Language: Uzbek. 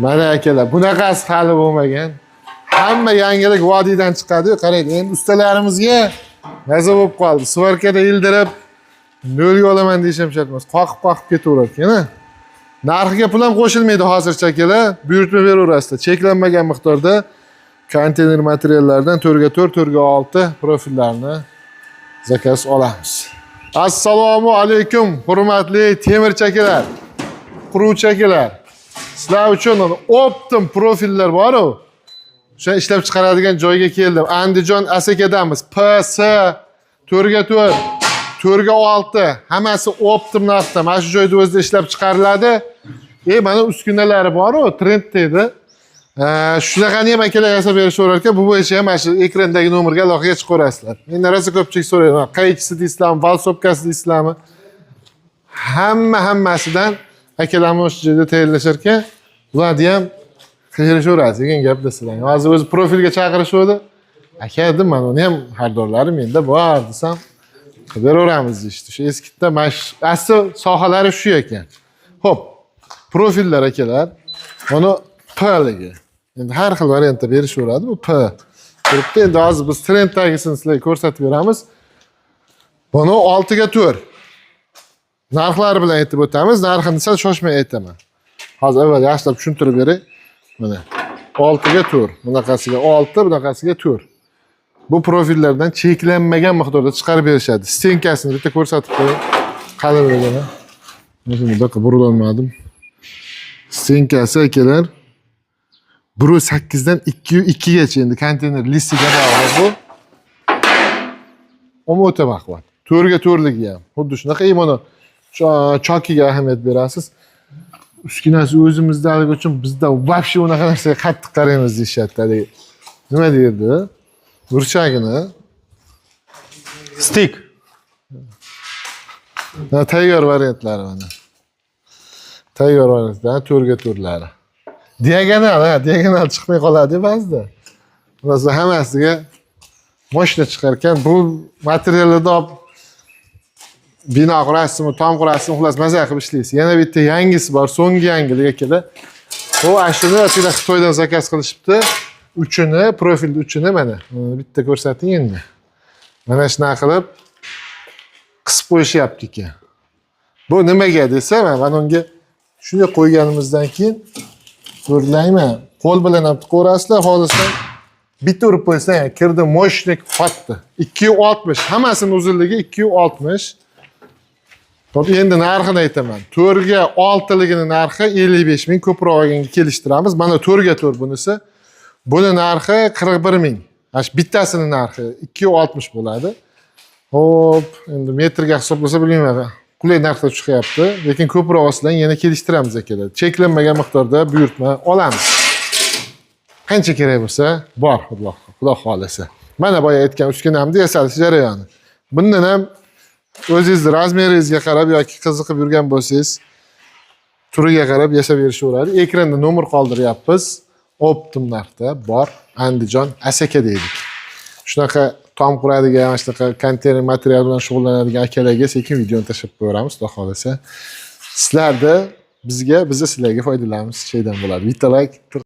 Mana akalar, bunaqasi hali bo'lmagan. Hamma yangilik vodiydan chiqadi-yu, qarang, endi ustalarimizga maza bo'lib qoldi. Svarkada ildirib, nolga olaman deyishim shart emas. Qoqib ketaverar ekan-a. Narxiga pul ham qo'shilmaydi hozircha akalar. Buyurtma beraverasizlar. Cheklanmagan miqdorda konteyner materiallardan 4x4, 4x6 profillarni zakaz olamiz. Assalomu alaykum, hurmatli temirchilar, quruvchilar. Sizlar uchun optim profillar bor-ku. O'sha ishlab chiqaradigan joyga keldim. Andijon Asakadamiz. PS 4x4, 4x6 hammasi optim narxda. Mana shu joyda o'zida ishlab chiqariladi. Mana uskunalari bor-ku, trend deydi. Shunaqani ham akalar yasab berishaverar ekan. Bu bo'yicha ham mana shu ekrandagi nomerga aloqaga chiqaverasizlar. Endi rosa ko'pchilik so'raydi. Qaychisi deysizlarmi, valsopkasi deysizlarmi? Hammasidan akalarimiz o'sha joyda tayyorlashar ekan. Ularni ham qilishaverasiz degan gap desizlar. Hozir o'zi profilga chaqirishdi. Aka dedim, mana uni ham xaridorlarim menda bor desam, beraveramiz deyishdi. Shu eskitda mana shu asli sohalari shu ekan. Xo'p, profillar akalar. Buni P ligi. Endi har xil variantda berishaveradi bu P. Turibdi. Endi hozir biz trenddagisini sizlarga ko'rsatib beramiz. Buni 6x4. Narxlari bilan aytib o'tamiz. Narxini sal shoshmay aytaman. Hozir avval yaxshilab tushuntirib beray. Mana 6x4. Bunaqasiga 6, bunaqasiga 4. Bu profillardan cheklanmagan miqdorda chiqarib berishadi. Stenkasini bitta ko'rsatib qo'ying. Qalinligini. Buni bunaqa burib olmadim. Stenkasi akalar 1.8 dan 2.2 gacha endi konteyner listiga bog'liq bu. O'ta baquvvat. 4x4ligi ham. Xuddi shunaqa mana chokiga ahamiyat berasiz. Uskunasi o'zimizdagi uchun bizda vobshe unaqa narsaga qattiq qaraymiz deyshadi. Nima deydi? Burchagini stik. Tayyor variantlari mana. Tayyor variantlar 4x4lari. Diagonal chiqmay qoladi ba'zida. Ba'zida hammasiga mashina chiqarkan bu materiallarni olib bino qurasizmi, tom qurasizmi, xullas maza qilib ishlaysiz. Yana bitta yangisi bor, so'nggi yangilik akalar. Bu ashuni sizlar Xitoydan zakaz qilishibdi. Uchini, profilni uchini mana bitta ko'rsating endi. Mana shuna qilib qisib qo'yishyapti ekan. Bu nimaga desa, mana unga shunga qo'yganimizdan keyin ko'rlayman. Qo'l bilan ham tiqaverasizlar, xohlasan bitta urib qo'ysan, kirdi moshnik qotdi. 260, hammasini uzunligi 260. To'g'ri, endi narxini aytaman. 4ga 6ligini narxi 55 ming, ko'proq olganga kelishtiramiz. Mana 4ga 4 bunisi. Buni narxi 41 ming. Mana bittasini narxi 260 bo'ladi. Xo'p, endi metrga hisoblasa bilmayman. Qulay narxda chiqyapti, lekin ko'proq olsadan yana kelishtiramiz akalar. Cheklanmagan miqdorda buyurtma olamiz. Qancha kerak bo'lsa, bor, Xudo xolasa. Mana boya aytgan uskunamni yasalish jarayoni. Bundan ham o'zingizning razmeringizga qarab yoki qiziqib yurgan bo'lsangiz, turiga qarab yasab berishaveradi. Ekranda nomer qoldiryapmiz. Optim narxda bor, Andijon Asaka deydik. Shunaqa tom quradigan, mana shunaqa konteyner material bilan shug'ullanadigan akalarga sekin videoni tashlab qo'yamiz, xudo xolasa. Sizlarda bizga sizlarga foydalanamiz, şeydan bo'ladi. Bitta like